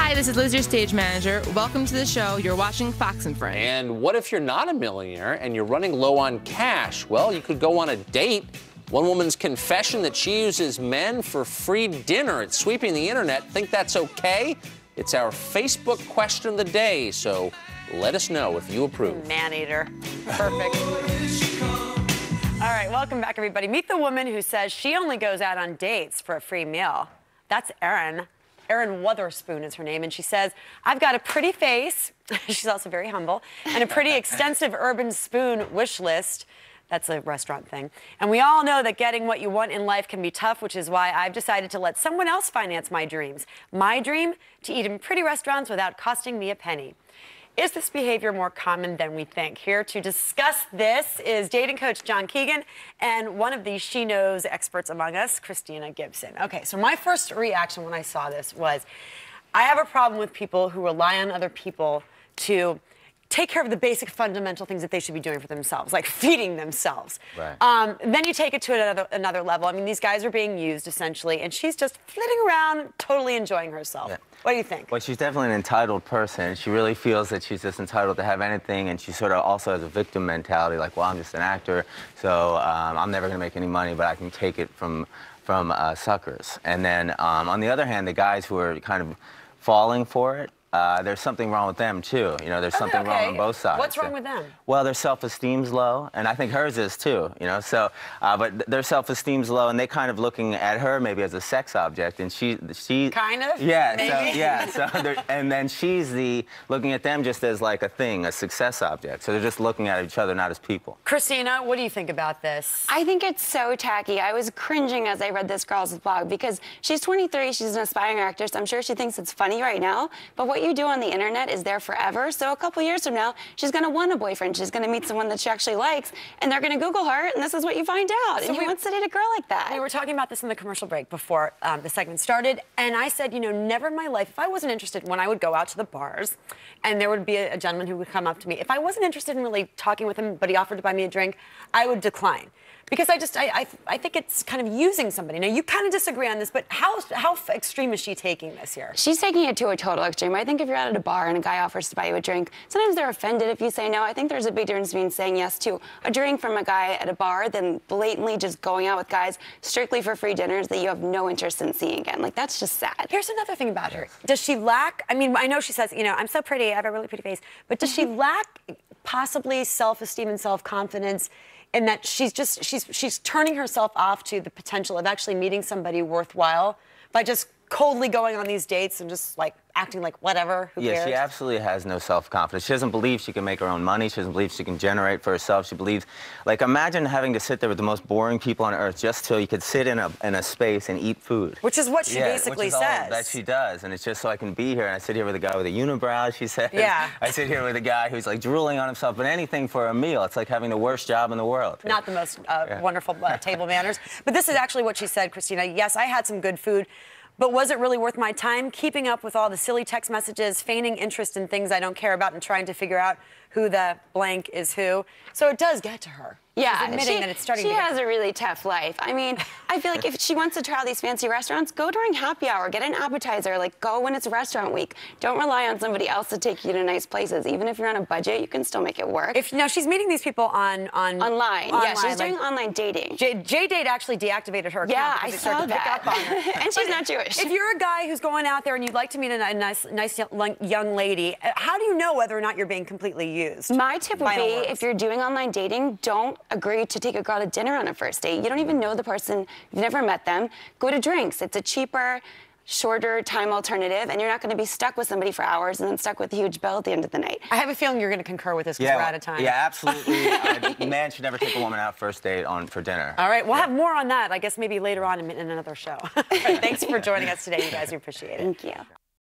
Hi, this is Liz, your stage manager. Welcome to the show. You're watching Fox and Friends. And what if you're not a millionaire and you're running low on cash? Well, you could go on a date. One woman's confession that she uses men for free dinner. It's sweeping the internet. Think that's okay? It's our Facebook question of the day, so let us know if you approve. Man-eater. Perfect. All right, welcome back, everybody. Meet the woman who says she only goes out on dates for a free meal. That's Erin. Erin Witherspoon is her name, and she says, I've got a pretty face, she's also very humble, and a pretty extensive urban spoon wish list. That's a restaurant thing. And we all know that getting what you want in life can be tough, which is why I've decided to let someone else finance my dreams. My dream, to eat in pretty restaurants without costing me a penny. Is this behavior more common than we think? Here to discuss this is dating coach John Keegan and one of the She Knows experts among us, Christina Gibson. Okay, so my first reaction when I saw this was, I have a problem with people who rely on other people to take care of the basic fundamental things that they should be doing for themselves, like feeding themselves. Right. Then you take it to another level. I mean, these guys are being used, essentially, and she's just flitting around, totally enjoying herself. Yeah. What do you think? Well, she's definitely an entitled person. She really feels that she's just entitled to have anything, and she sort of also has a victim mentality, like, well, I'm just an actor, so I'm never going to make any money, but I can take it from suckers. And then, on the other hand, the guys who are kind of falling for it, there's something wrong with them, too. You know, there's something wrong on both sides. What's wrong with them? Well, their self-esteem's low, and I think hers is, too, you know, so, but their self-esteem's low, and they kind of looking at her maybe as a sex object, and she kind of? Yeah, maybe? so, yeah, so and then she's looking at them just as like a thing, a success object, so they're just looking at each other, not as people. Christina, what do you think about this? I think it's so tacky. I was cringing as I read this girl's blog because she's 23, she's an aspiring actress. I'm sure she thinks it's funny right now, but what you do on the internet is there forever. So a couple years from now, she's going to want a boyfriend. She's going to meet someone that she actually likes, and they're going to Google her, and this is what you find out. So and he wants to date a girl like that. We were talking about this in the commercial break before the segment started, and I said, you know, never in my life, if I wasn't interested, when I would go out to the bars, and there would be a gentleman who would come up to me, if I wasn't interested in really talking with him, but he offered to buy me a drink, I would decline. Because I think it's kind of using somebody. Now, you kind of disagree on this, but how extreme is she taking this here? She's taking it to a total extreme. I think if you're out at a bar and a guy offers to buy you a drink, sometimes they're offended if you say no. I think there's a big difference between saying yes to a drink from a guy at a bar than blatantly just going out with guys strictly for free dinners that you have no interest in seeing again. Like, that's just sad. Here's another thing about her. Does she lack, I mean, I know she says, you know, I'm so pretty, I have a really pretty face, but does she lack possibly self-esteem and self-confidence in that she's turning herself off to the potential of actually meeting somebody worthwhile by just coldly going on these dates and just like acting like whatever, who cares? Yeah, she absolutely has no self-confidence. She doesn't believe she can make her own money. She doesn't believe she can generate for herself. She believes, like, imagine having to sit there with the most boring people on earth just so you could sit in a space and eat food. Which is what she basically says. All that she does, and it's just so I can be here. And I sit here with a guy with a unibrow, she says. Yeah. I sit here with a guy who's like drooling on himself, but anything for a meal. It's like having the worst job in the world. Not the most wonderful table manners. But this is actually what she said, Christina. Yes, I had some good food. But was it really worth my time keeping up with all the silly text messages, feigning interest in things I don't care about, and trying to figure out who the blank is who? So it does get to her. Yeah, she's admitting that it's starting to She has a really tough life. I mean, I feel like if she wants to try all these fancy restaurants, go during happy hour, get an appetizer, like go when it's restaurant week. Don't rely on somebody else to take you to nice places. Even if you're on a budget, you can still make it work. Now she's meeting these people online. Yeah, she's doing online dating. J-Date actually deactivated her account. Yeah, I saw that. Pick up on her. And she's not Jewish. If you're a guy who's going out there and you'd like to meet a nice young lady, how do you know whether or not you're being completely used? My tip would be, if you're doing online dating, don't agree to take a girl to dinner on a first date. You don't even know the person. You've never met them. Go to drinks. It's a cheaper, shorter time alternative, and you're not going to be stuck with somebody for hours and then stuck with a huge bill at the end of the night. I have a feeling you're going to concur with this because we're out of time. Yeah, absolutely. Man should never take a woman out first date for dinner. All right, we'll have more on that, I guess, maybe later on in another show. Thanks for joining us today, you guys. We appreciate it. Thank you.